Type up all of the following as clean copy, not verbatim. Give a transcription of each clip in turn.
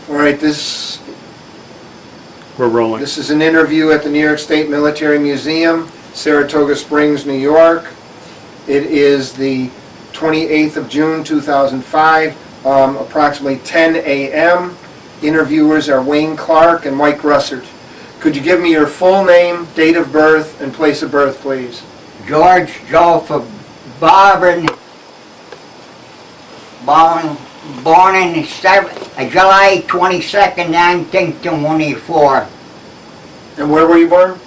All right, this We're rolling. This is an interview at the New York State Military Museum, Saratoga Springs, New York. It is the 28th of June, 2005, approximately 10 a.m. Interviewers are Wayne Clark and Mike Russert. Could you give me your full name, date of birth, and place of birth, please? George Joseph Barben, born in July 22nd, 1924. And where were you born?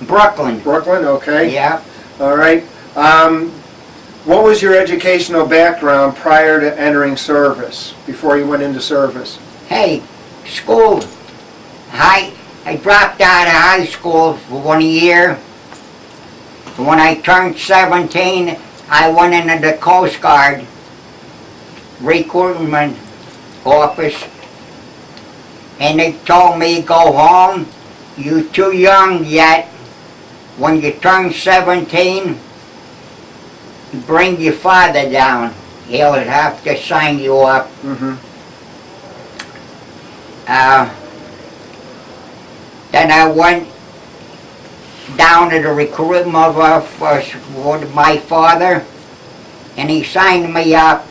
Brooklyn. Brooklyn, okay. Yeah. All right. What was your educational background prior to entering service, before you went into service? Hey, school. I dropped out of high school for 1 year. When I turned 17, I went into the Coast Guard recruitment office, and they told me, go home, you're too young yet. When you turn 17, bring your father down. He'll have to sign you up. Mm-hmm. Then I went down to the recruitment office with my father, and he signed me up.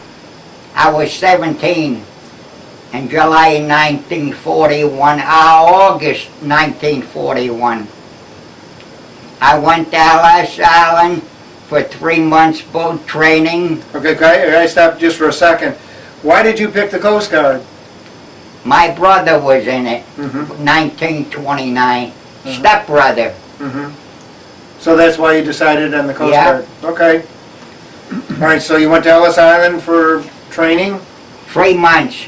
I was 17 in July 1941, August 1941. I went to Ellis Island for 3 months boat training. Okay, can I stop just for a second? Why did you pick the Coast Guard? My brother was in it, Mm-hmm. 1929, stepbrother. Mm-hmm. So that's why you decided on the Coast Yeah. Guard? Okay. All right, so you went to Ellis Island for training? 3 months.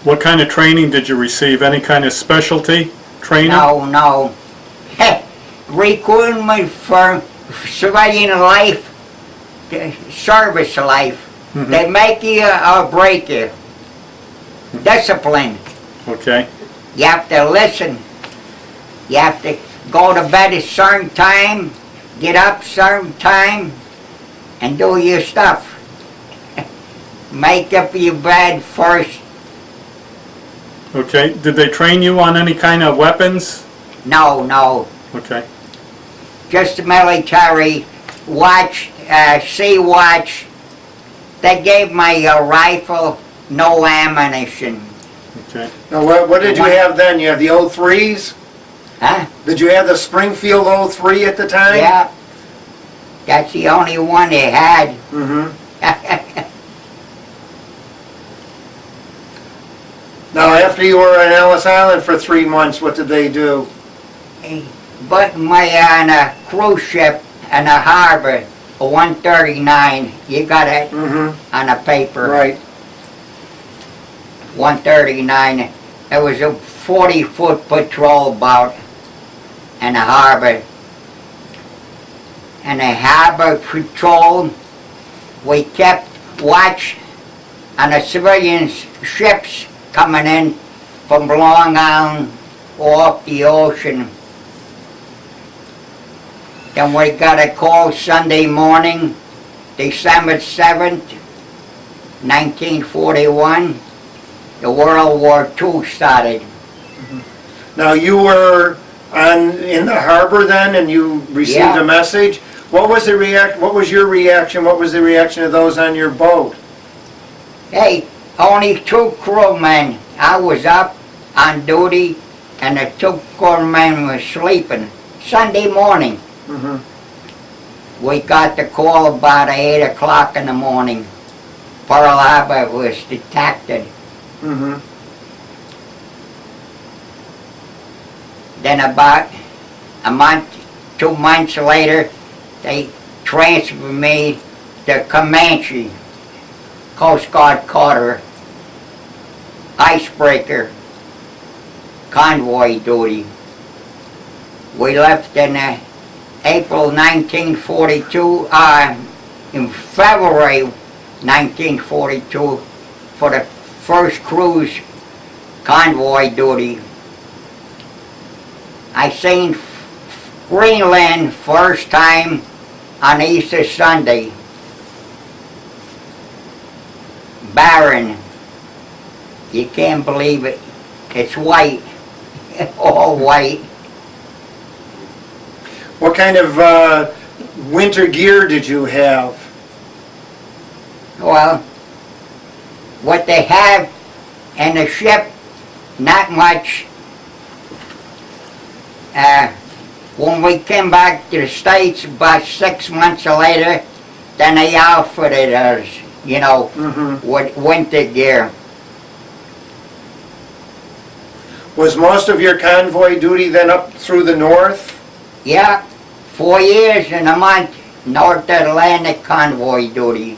What kind of training did you receive? Any kind of specialty training? No. Recruitment for civilian life, service life. Mhm. They make you or break you. Discipline. Okay. You have to listen. You have to go to bed a certain time, get up certain time, and do your stuff. Make up your bed first. Okay. Did they train you on any kind of weapons? No. Okay. Just the military watch, sea watch. They gave my rifle no ammunition. Okay. Now, what did you have then? You have the 03s? Huh? Did you have the Springfield 03 at the time? Yeah. That's the only one they had. Mm-hmm. Now, after you were on Ellis Island for 3 months, what did they do? But on a cruise ship in a harbor, a 139, you got it Mm-hmm. on a paper. Right. 139. It was a 40-foot patrol boat in the harbor. And the harbor patrol, we kept watch on the civilian ships coming in from Long Island off the ocean. Then we got a call Sunday morning, December 7th, 1941. The World War II started. Now, you were in the harbor then, and you received Yeah. a message. What was your reaction? What was the reaction of those on your boat? Hey, only 2 crewmen. I was up on duty, and the 2 crewmen were sleeping. Sunday morning, Mm-hmm. we got the call about 8 o'clock in the morning. Pearl Harbor was detected. Mm-hmm. Then about a month, 2 months later, they transferred me to Comanche, Coast Guard cutter, icebreaker, convoy duty. We left in April 1942, in February 1942 for the first cruise convoy duty. I seen Greenland first time on Easter Sunday. Barren. You can't believe it. It's white. All white. What kind of winter gear did you have? Well, what they have in the ship, not much. When we came back to the States about 6 months later, then they outfitted us, you know, with winter gear. Was most of your convoy duty then up through the north? Yeah, 4 years and a month, North Atlantic convoy duty.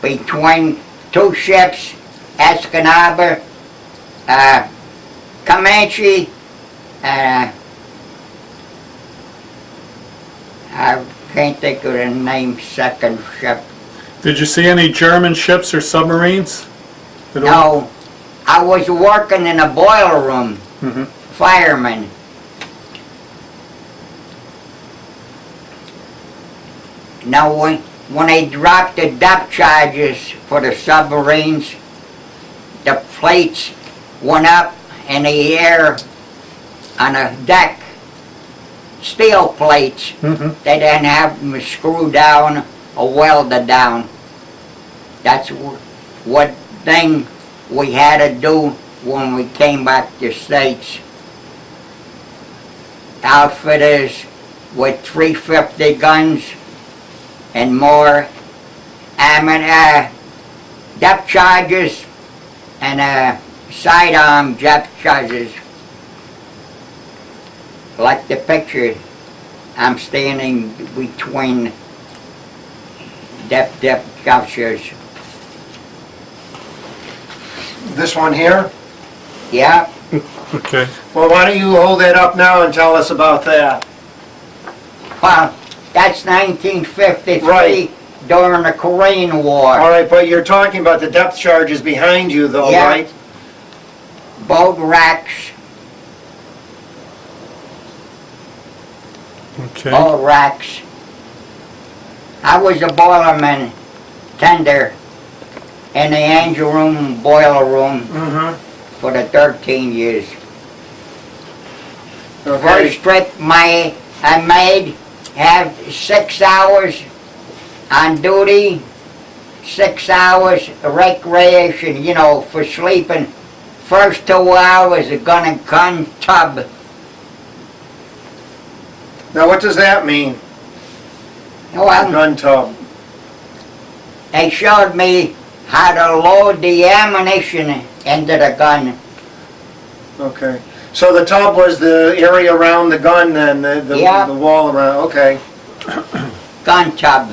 Between two ships, Escanaba, Comanche, I can't think of the name, second ship. Did you see any German ships or submarines? at all? No, I was working in a boiler room, fireman. Now when they dropped the depth charges for the submarines, the plates went up in the air on the deck. Steel plates. They didn't have them screwed down or welded down. That's what thing we had to do when we came back to States. Outfitters with 350 guns and more depth charges and sidearm depth charges. Like the picture, I'm standing between depth charges. This one here? Yeah. Okay. Well, why don't you hold that up now and tell us about that? Well, that's 1953 Right. during the Korean War. All right, but you're talking about the depth charges behind you, though, Yeah. right? Boat racks, Okay. boat racks. I was a boilerman, tender, in the engine room, boiler room for the 13 years. Okay. First trip I made, have 6 hours on duty, 6 hours recreation, you know, for sleeping. First 2 hours a gun and gun tub. Now, what does that mean, Well, gun tub? they showed me how to load the ammunition into the gun. Okay. So the tub was the area around the gun, then, the Yeah. wall around, okay. Gun tub.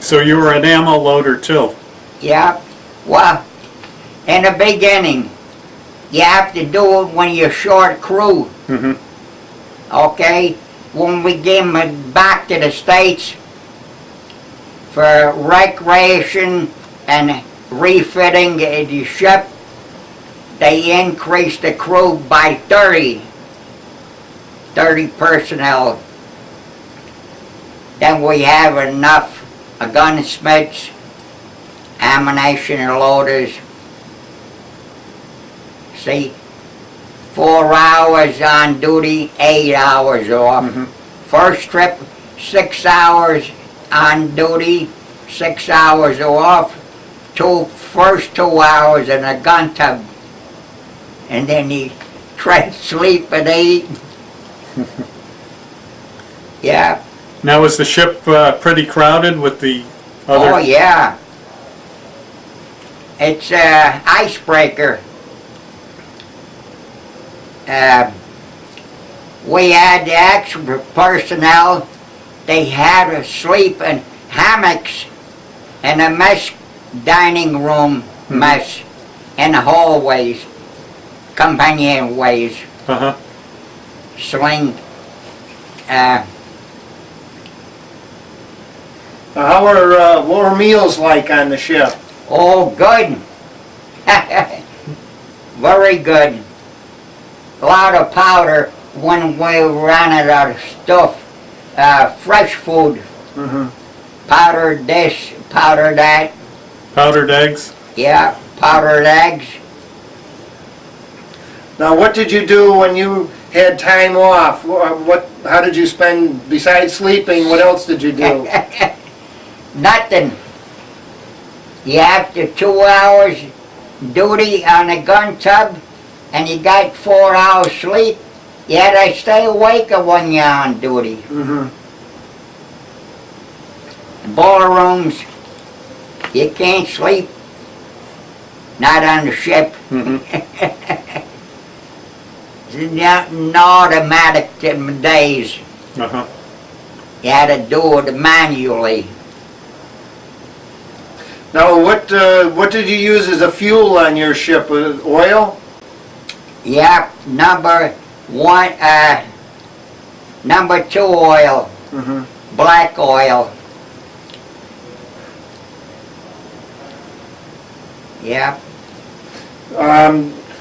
So you were an ammo loader too? Yeah. Well, in the beginning, you have to do it when you're short crew. Okay? When we came back to the States for recreation and refitting the ship, they increased the crew by 30 personnel. Then we have enough gunsmiths, ammunition loaders. See, 4 hours on duty, 8 hours off. First trip, 6 hours on duty, 6 hours off. First 2 hours in a gun tub. And then you try to sleep at 8. Yeah. Now is the ship pretty crowded with the other? Oh yeah. It's a icebreaker. We had the extra personnel. They had to sleep in hammocks in a mess dining room mess in the hallways, companion ways, sling. What were meals like on the ship? Oh, good. Very good. A lot of powder when we ran out of stuff. Fresh food. Powdered this, powdered that. Powdered eggs? Yeah, powdered eggs. Now, what did you do when you had time off? How did you spend, besides sleeping, what else did you do? Nothing. You after 2 hours duty on a gun tub and you got 4 hours sleep, you had to stay awake when you're on duty. Mm-hmm. Boiler rooms, you can't sleep. Not on the ship. Mm-hmm. It's not automatic days. Uh-huh. You had to do it manually. Now, what did you use as a fuel on your ship? Oil? Yep, number 2 oil, Mm-hmm. black oil. Yep.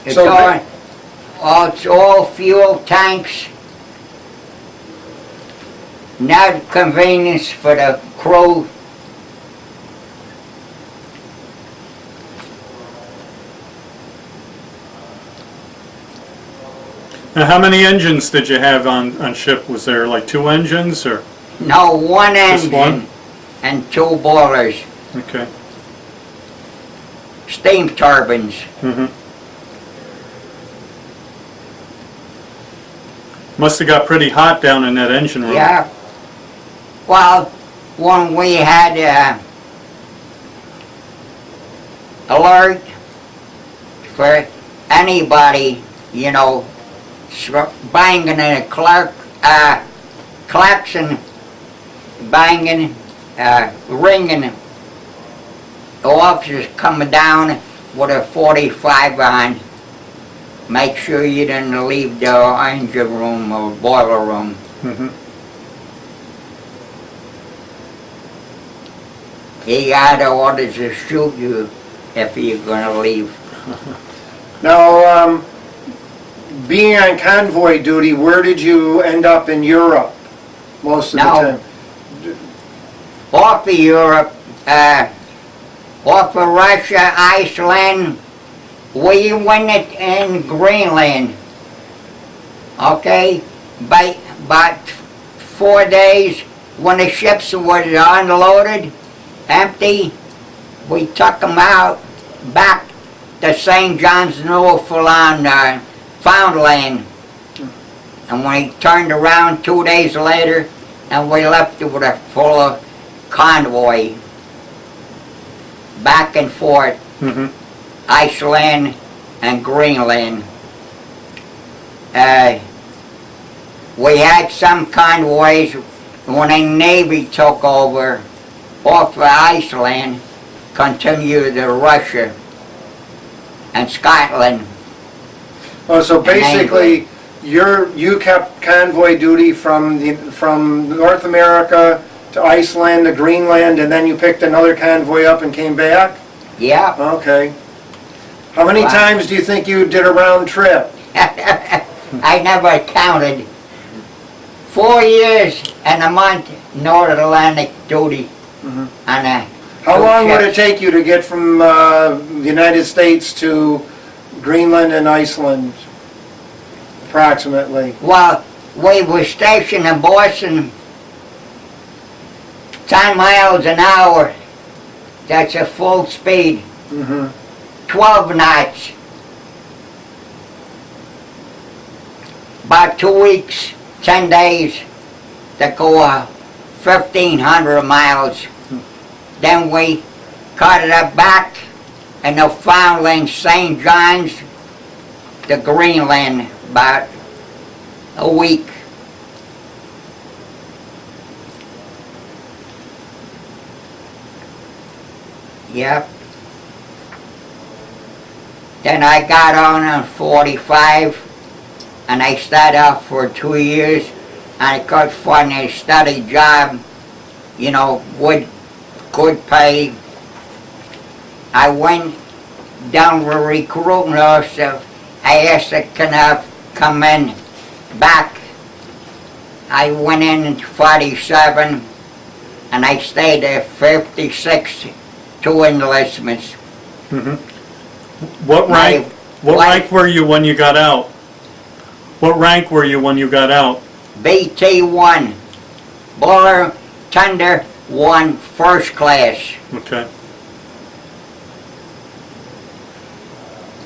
It's So all fuel tanks. Not convenience for the crew. Now, how many engines did you have on ship? Was there like 2 engines or? No, one Just engine one? and 2 boilers. Okay. Steam turbines. Mm-hmm. Must have got pretty hot down in that engine room. Yeah. Well, when we had alert for anybody, you know, banging in a klaxon, banging, ringing, the officers coming down with a 45 on. Make sure you didn't leave the engine room or boiler room. Mm-hmm. He got orders to shoot you if you're gonna leave. Now, being on convoy duty, where did you end up in Europe most of the Now, time? Off of Europe, off of Russia, Iceland, we went it in Greenland. Okay, by about 4 days, when the ships were unloaded, empty, we took them out back to St. John's, Newfoundland, Foundland. And we turned around 2 days later, and we left it with a full of convoy, back and forth, Mm-hmm. Iceland and Greenland. We had some convoys when the Navy took over off of Iceland, continued to Russia and Scotland. Oh, so And basically, you kept convoy duty from North America to Iceland to Greenland, and then you picked another convoy up and came back? Yeah. Okay. How many Wow. times do you think you did a round trip? I never counted. 4 years and a month North Atlantic duty Mhm. on a How two long would it ships. take you to get from the United States to Greenland and Iceland, approximately? Well, we were stationed in Boston 10 miles an hour. That's a full speed. Mm-hmm. 12 knots. About 2 weeks, 10 days to go 1,500 miles. Then we cut it up back in Newfoundland, St. John's to Greenland, about a week. Yep. Then I got on 45 and I started off for 2 years and I could find a steady job, you know, good pay. I went down to recruiting so I asked can I come in back. I went in 47 and I stayed at 56, 2 enlistments. What My rank, what wife- rank were you when you got out? What rank were you when you got out? BT1, Buller Thunder 1 first class. Okay.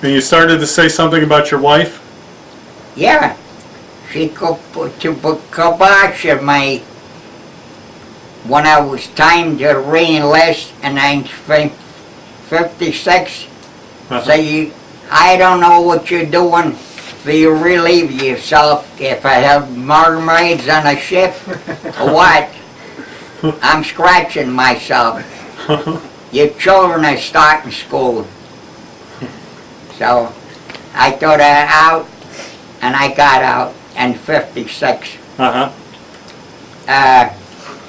And you started to say something about your wife? Yeah, she could put to put kibosh on me when I was time to re-enlist in 1956. Say, I don't know what you're doing for you relieve yourself if I have mermaids on a ship or what. I'm scratching myself. Your children are starting school. So I thought out and I got out in 56. Uh-huh.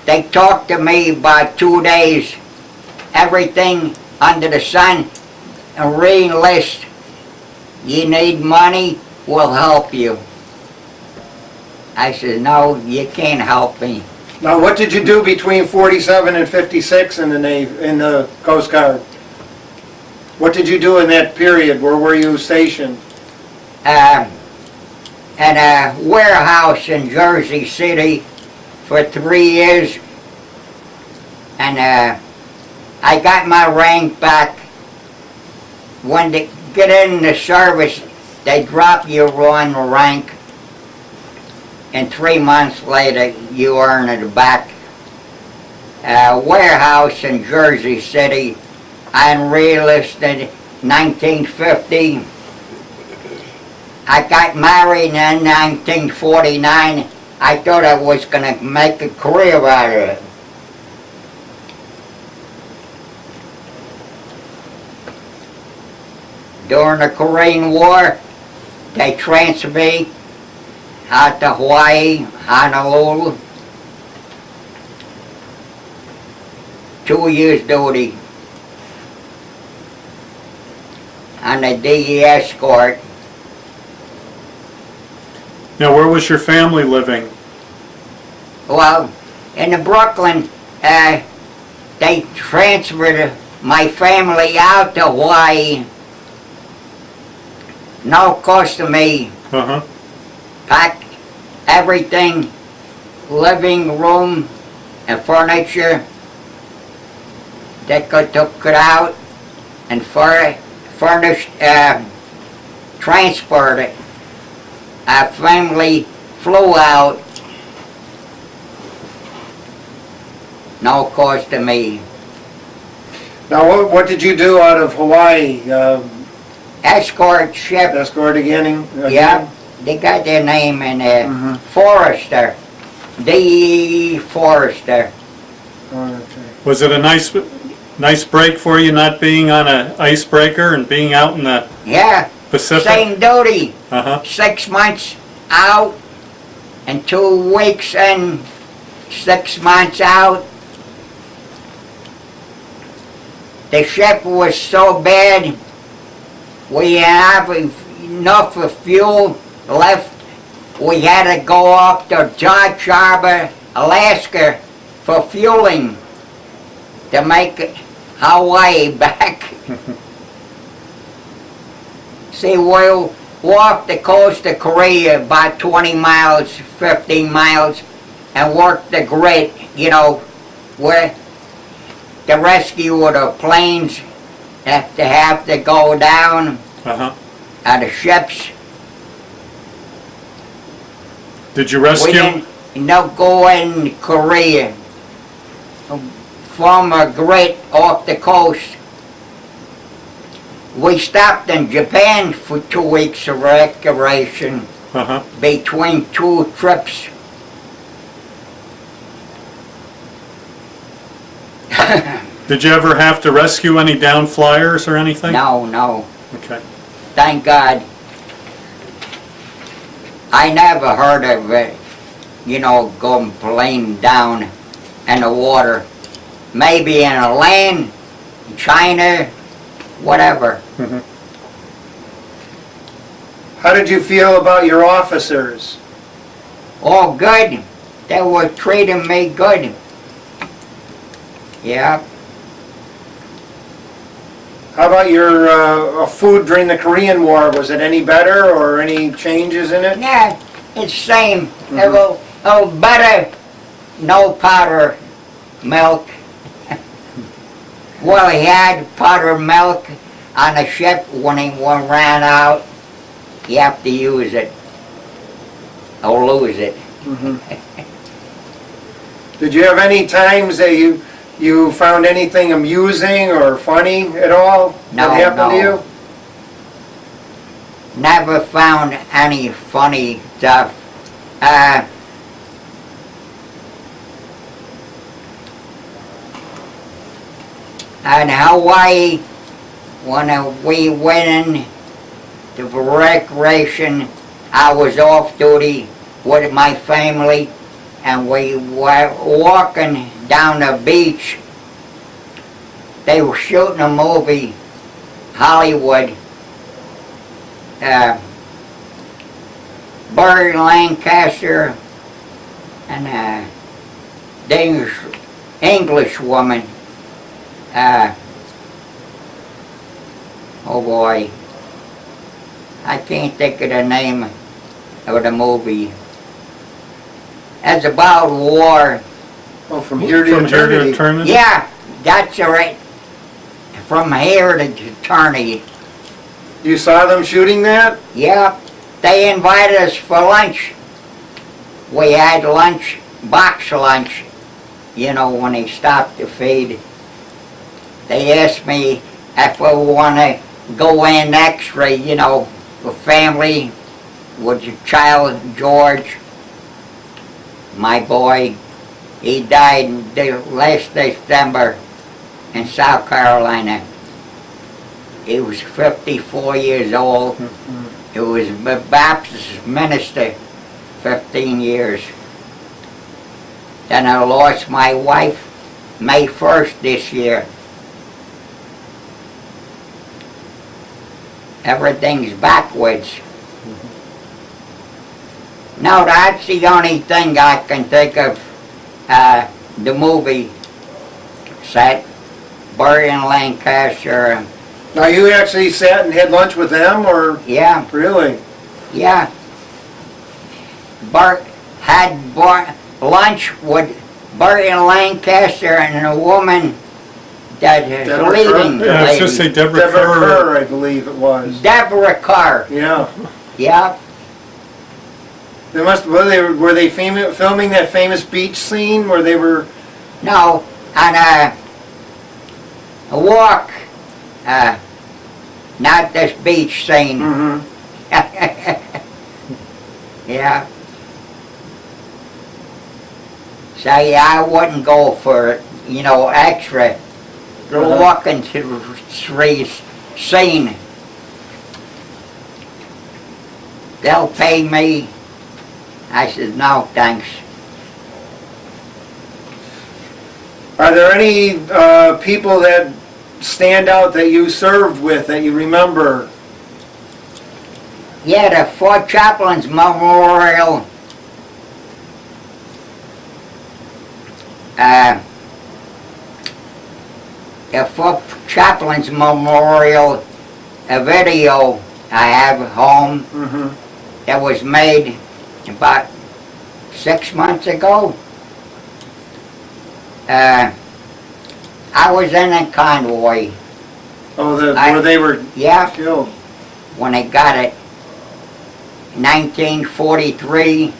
They talked to me about 2 days, everything under the sun, and re-enlist. You need money, we'll help you. I said, no, you can't help me. Now, what did you do between 47 and 56 in the Navy, in the Coast Guard? What did you do in that period? Where were you stationed? At a warehouse in Jersey City for 3 years, and I got my rank back. When they get in the service, they drop you one rank, and 3 months later you earn it back. Warehouse in Jersey City, I enlisted 1950. I got married in 1949. I thought I was going to make a career out of it. During the Korean War, they transferred me out to Hawaii, Honolulu. 2 years duty on the DE escort. Now, where was your family living? Well, in the Brooklyn, they transferred my family out to Hawaii. No cost to me. Uh-huh. Packed everything, living room and furniture. They took it out and furnished, transported. Our family flew out. No cost to me. Now, what did you do out of Hawaii? Escort ship. Escort again? Yeah, they got their name in there. Forrester. D. Forrester. Okay. Was it a nice break for you not being on an icebreaker and being out in the Yeah, Pacific? same duty. Uh-huh. 6 months out and 2 weeks in, 6 months out. The ship was so bad, we have enough of fuel left. We had to go off to George Harbor, Alaska for fueling to make Hawaii back. See, we're off the coast of Korea about 20 miles, 15 miles, and work the grid, you know, where the rescue of the planes have to go down Uh-huh. out of ships. Did you We rescue? didn't go in Korea, from a grid off the coast. We stopped in Japan for 2 weeks of recreation Uh-huh. between 2 trips. Did you ever have to rescue any down flyers or anything? No, Okay. thank God. I never heard of it, you know, going plane down in the water. Maybe in a land, China, whatever. Mhm. How did you feel about your officers? All good. They were treating me good. Yeah. How about your food during the Korean War? Was it any better or any changes in it? Yeah, it's same. A little better, no powder milk. Well, he had powder milk on the ship. When he ran out, you have to use it or lose it. Did you have any times that you found anything amusing or funny at all No, that happened to no. you? Never found any funny stuff. In Hawaii, when we went in to recreation, I was off duty with my family, and we were walking down the beach. They were shooting a movie, Hollywood. Barry Lancaster and a Danish English woman. Oh boy, I can't think of the name of the movie. It's about war. Oh, from here to From here to eternity. eternity? Yeah, that's right. From here to eternity. You saw them shooting that? Yeah, they invited us for lunch. We had lunch, box lunch, you know, when they stopped to feed. They asked me if I want to go in extra, you know, for family, with your child, George, my boy. He died last December in South Carolina. He was 54 years old. He was a Baptist minister 15 years. Then I lost my wife May 1st this year. Everything's backwards. No, that's the only thing I can think of. The movie set, Barry and Lancaster. Now you actually sat and had lunch with them, or Yeah, really? yeah. Bart had lunch with Barry and Lancaster and a woman that is Deborah leaving. Kerr? Yeah, I was just say Deborah Deborah Kerr. Kerr, I believe it was. Deborah Carr. Yeah. Yeah. They were they filming that famous beach scene where they were? No, on a walk. Not this beach scene. Mm-hmm. Yeah. So yeah, I wouldn't go for, you know, extra. Go walking to the streets, scene. They'll pay me. I said, no, thanks. Are there any people that stand out that you served with that you remember? Yeah, the Fort Chaplain's Memorial. The Fort Chaplain's Memorial, a video I have at home Mm-hmm. that was made about 6 months ago. I was in a convoy. Oh, where they were Yeah, killed. when they got it. 1943,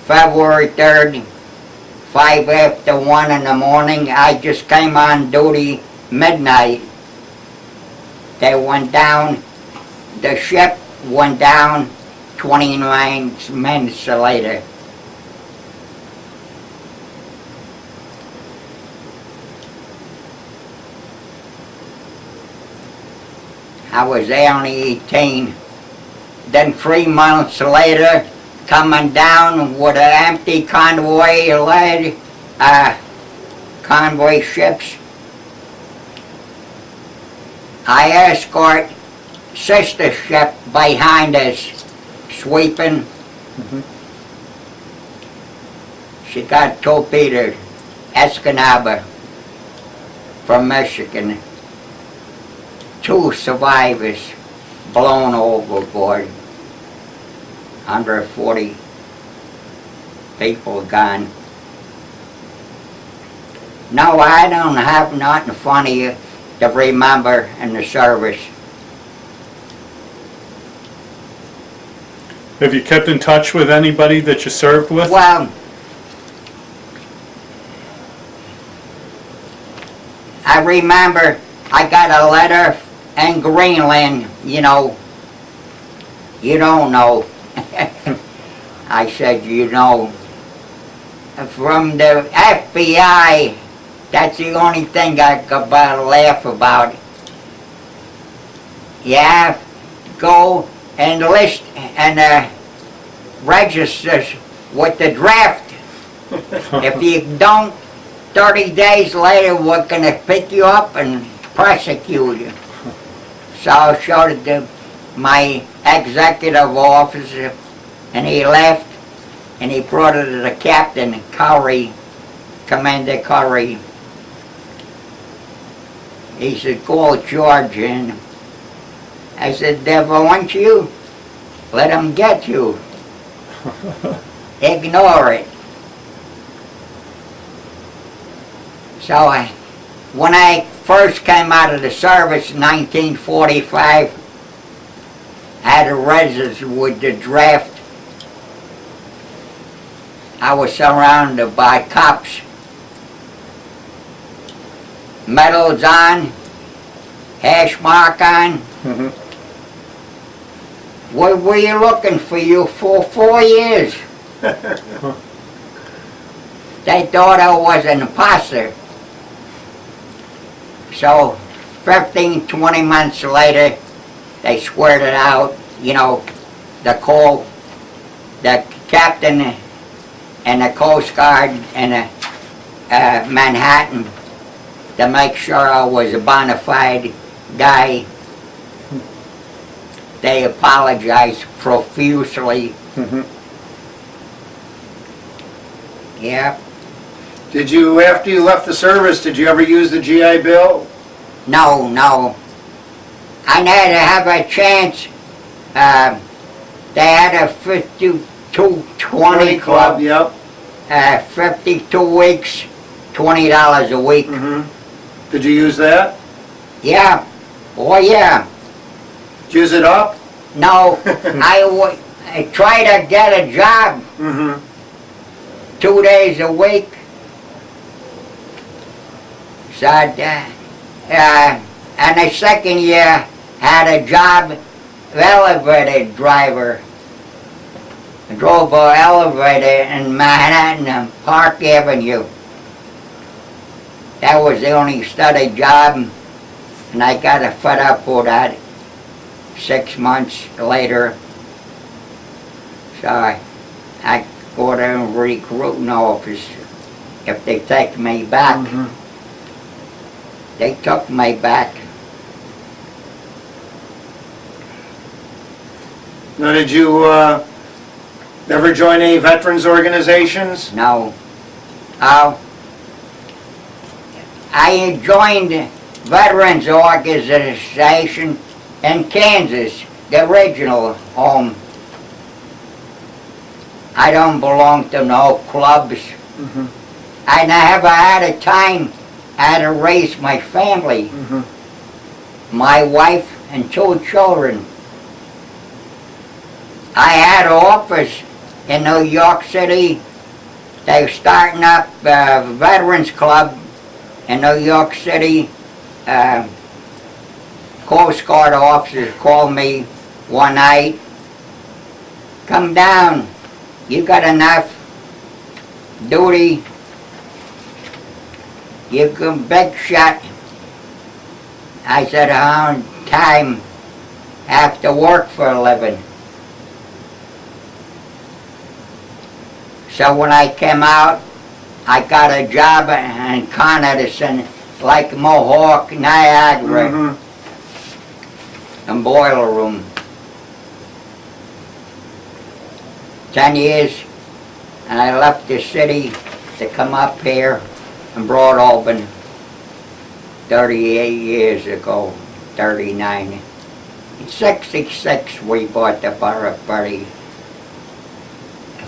February 3rd, 5 after 1 in the morning. I just came on duty midnight. They went down, the ship went down 29 minutes later. I was there only 18. Then 3 months later, coming down with an empty convoy led convoy ships. I escort sister ship behind us, sweeping. She got torpedoed, Escanaba, from Michigan. 2 survivors blown overboard. 140 people gone. No, I don't have nothing funny to remember in the service. Have you kept in touch with anybody that you served with? Well, I remember I got a letter in Greenland, you know. You don't know. I said, you know. From the FBI, that's the only thing I could laugh about. You have to go and list and register with the draft. If you don't, 30 days later we're going to pick you up and prosecute you. So I showed it to my executive officer, and he left, and he brought it to the captain, Curry, Commander Curry. He said, call George in. I said, if I want you, let him get you. Ignore it. So when I first came out of the service in 1945, I had a residence with the draft. I was surrounded by cops. Medals on, hash mark on. What were you looking for you for 4 years? They thought I was an imposter. So 15, 20 months later, they squared it out, you know, the captain and the Coast Guard and Manhattan, to make sure I was a bona fide guy. They apologized profusely. Yeah. Did you, after you left the service, did you ever use the GI Bill? No, no. I had to have a chance. They had a 52-20 club. Yep. 52 weeks, $20 a week. Did you use that? Yeah. Oh, yeah. Did you use it up? No. I tried to get a job 2 days a week. So, and the second year, had a job, elevator driver. I drove an elevator in Manhattan on Park Avenue. That was the only steady job, and I got fed up with that 6 months later. So I go to a recruiting office if they take me back. They took me back. Now, did you ever join any veterans organizations? No. I joined Veterans Organization in Kansas, the original home. I don't belong to no clubs. I never had a time I had to raise my family. My wife and 2 children. I had an office in New York City. They were starting up a Veterans Club in New York City. Coast Guard officers called me one night. Come down. You got enough duty. You can big shot. I said, how time I have to work for a living. So when I came out, I got a job in Con Edison, like Mohawk, Niagara, and boiler room. 10 years, and I left the city to come up here in Broadalbin 38 years ago. 39. In 66 we bought the property.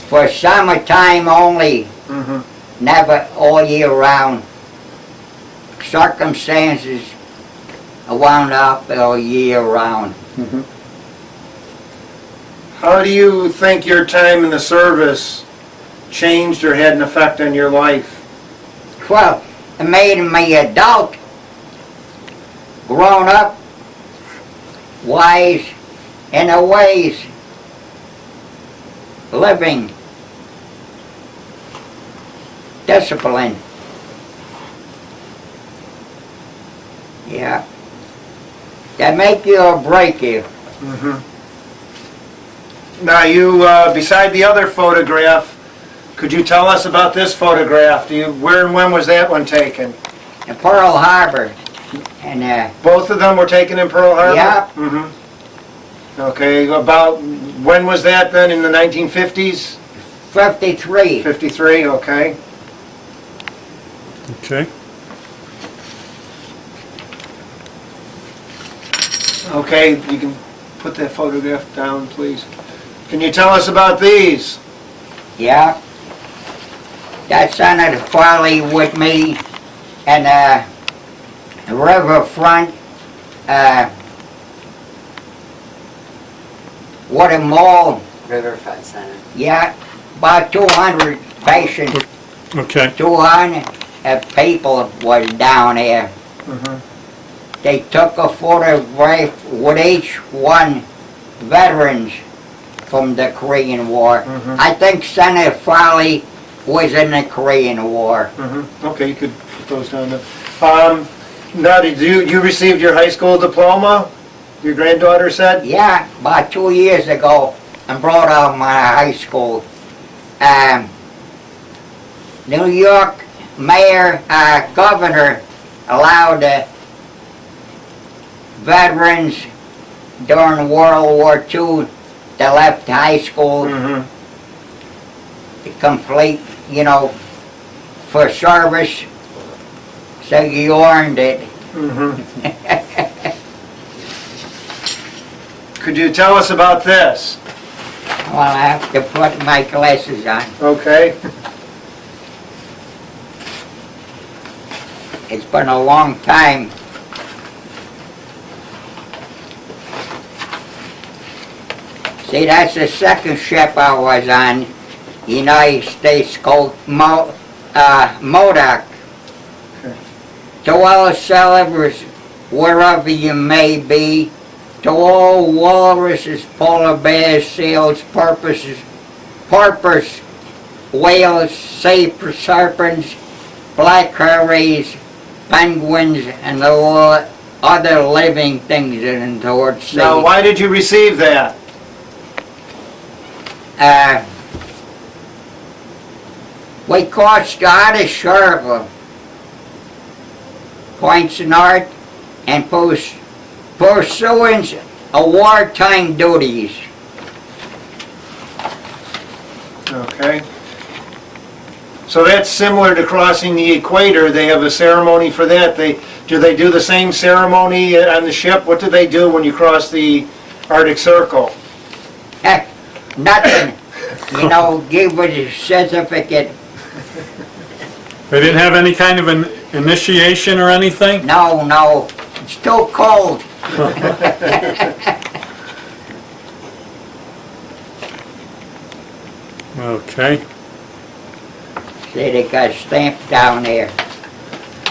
For summertime only, never all year round. Circumstances wound up all year round. How do you think your time in the service changed or had an effect on your life? Well, it made me adult, grown up, wise in the ways, living, discipline. Yeah. That make you or break you. Now you, beside the other photograph, could you tell us about this photograph? Where and when was that one taken? In Pearl Harbor. And Both of them were taken in Pearl Harbor? yeah, Okay, about, when was that then, in the 1950s? 53. 53, okay. Okay. Okay, you can put that photograph down, please. Can you tell us about these? Yeah. That's Senator Farley with me and the riverfront. What a mall. Riverfront Center. Yeah, about 200 patients, Okay. 200 people was down there. They took a photograph with each one veterans from the Korean War. I think Senator Farley was in the Korean War. Okay, you could put those down there. Now, did you received your high school diploma? Your granddaughter said? Yeah, about 2 years ago, in Broadalbin High School. New York mayor, governor allowed the veterans during World War II that left high school to complete, you know, for service, so you earned it. Could you tell us about this? Well, I have to put my glasses on. Okay. It's been a long time. See, that's the second ship I was on, United States called Modoc. Okay. To all sailors, wherever you may be, to all walruses, polar bears, seals, porpoises, whales, sea serpents, black herrings, penguins, and all other living things in the North Sea. Now, why did you receive that? We caught Scottish Sherpa, points north, and pursuance of wartime duties. Okay. So that's similar to crossing the equator. They have a ceremony for that. Do they do the same ceremony on the ship? What do they do when you cross the Arctic Circle? Nothing. You know, give us a certificate. They didn't have any kind of an initiation or anything? No, no. It's too cold. Okay. See, they got stamped down there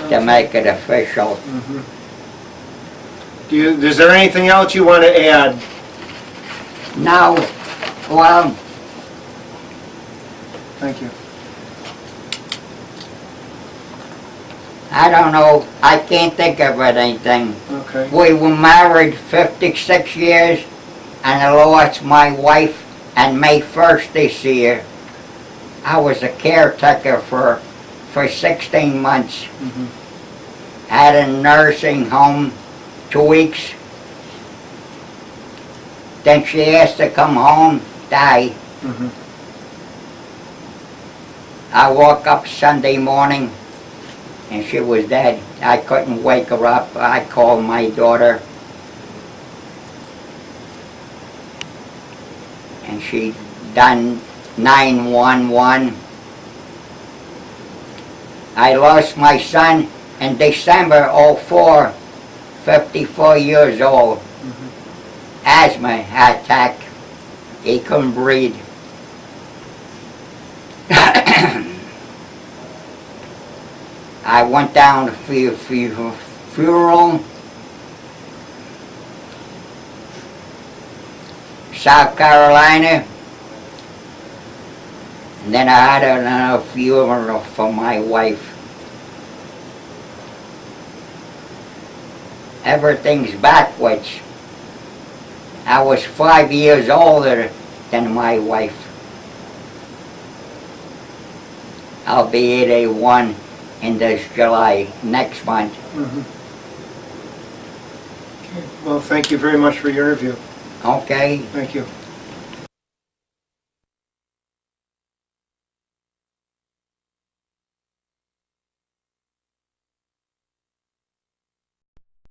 to make it official. Is there anything else you want to add? Now, well, Thank you. I don't know. I can't think of anything. Okay. We were married 56 years, and I lost my wife on May 1st this year. I was a caretaker for 16 months. Had a nursing home 2 weeks. Then she asked to come home, die. I woke up Sunday morning and she was dead. I couldn't wake her up. I called my daughter she done 911. I lost my son in December '04, 54 years old. Asthma attack. He couldn't breathe. I went down to funeral. South Carolina. And then I had another funeral for my wife. Everything's backwards. I was 5 years older than my wife. I'll be 81 in this July, next month. Well, thank you very much for your interview. Okay. Thank you.